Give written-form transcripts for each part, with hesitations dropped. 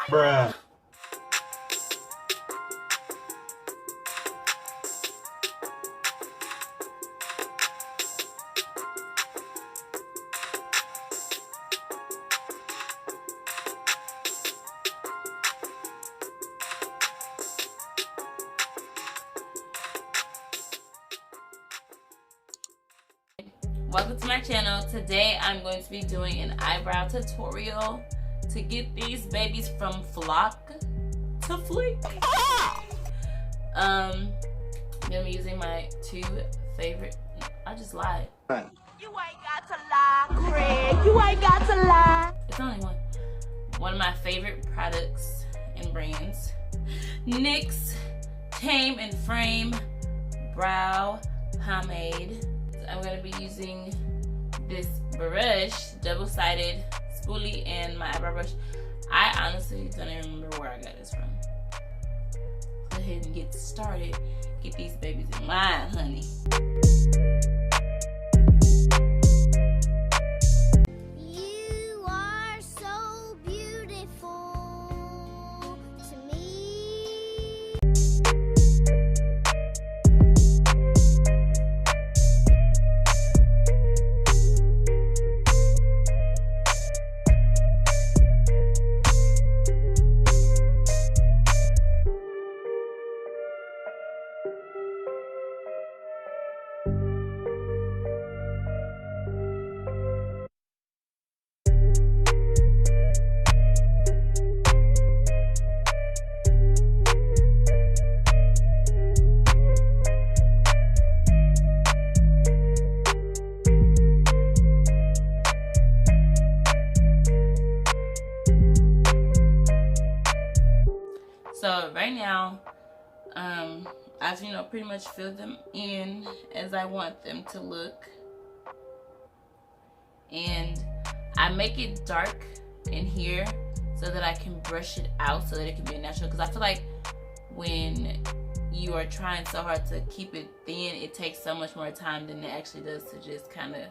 Bruh. Welcome to my channel. Today I'm going to be doing an eyebrow tutorial to get these babies from flock to flick. I'm gonna be using my two favorite. I just lied. You ain't got to lie, Craig. You ain't got to lie. It's only one. One of my favorite products and brands, NYX Tame&Frame Brow Pommade. I'm going to be using this brush, double-sided spoolie, and my eyebrow brush. I honestly don't even remember where I got this from. Go ahead and get started. Get these babies in line, honey. You are so beautiful to me. So right now, I've pretty much filled them in as I want them to look, and I make it dark in here so that I can brush it out so that it can be natural. Because I feel like when you are trying so hard to keep it thin, it takes so much more time than it actually does to just kind of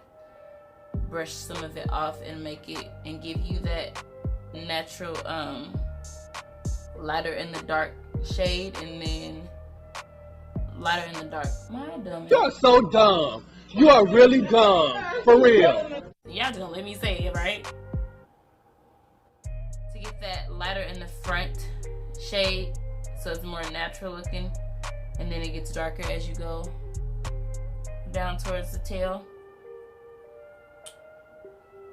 brush some of it off and make it and give you that natural lighter in the dark shade, and then lighter in the dark. My dumb. You're so dumb. You are really dumb. For real. Y'all just gonna let me say it, right? To get that lighter in the front shade so it's more natural looking, and then it gets darker as you go down towards the tail.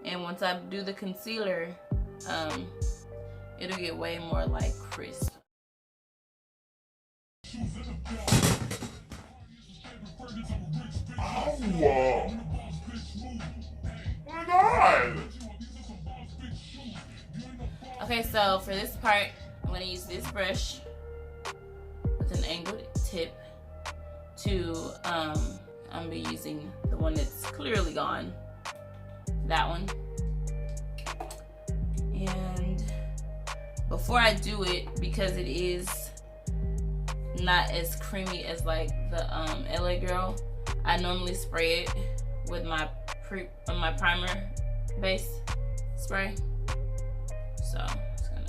And once I do the concealer, it'll get way more like crisp. Oh, wow. My God. Okay, so for this part, I'm gonna use this brush with an angled tip to, I'm gonna be using the one that's clearly gone, that one. And before I do it, because it is not as creamy as like the LA Girl, I normally spray it with my primer base spray. So it's gonna.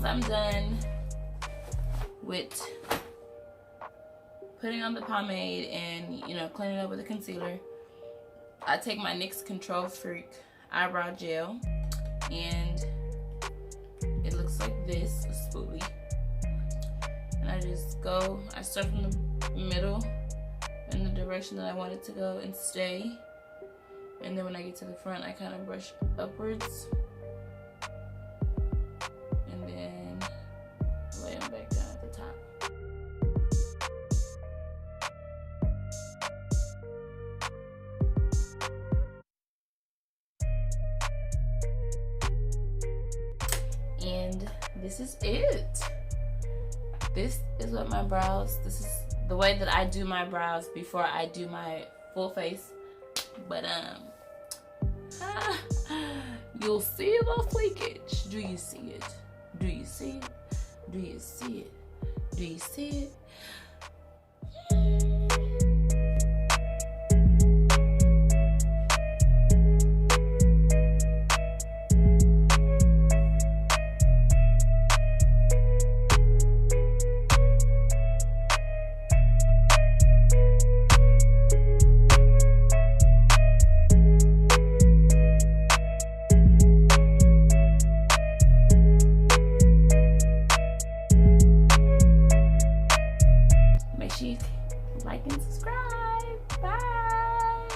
I'm done with putting on the pomade and, you know, cleaning up with the concealer, I take my NYX Control Freak eyebrow gel, and it looks like this, a spoolie. And I start from the middle in the direction that I want it to go and stay. And then when I get to the front, I kind of brush upwards. And then lay them back down at the top. And this is it. This is what my brows, this is the way that I do my brows before I do my full face. But you'll see the fleekage. Do you see it? Do you see it? Do you see it? Do you see it? Make sure you like and subscribe. Bye.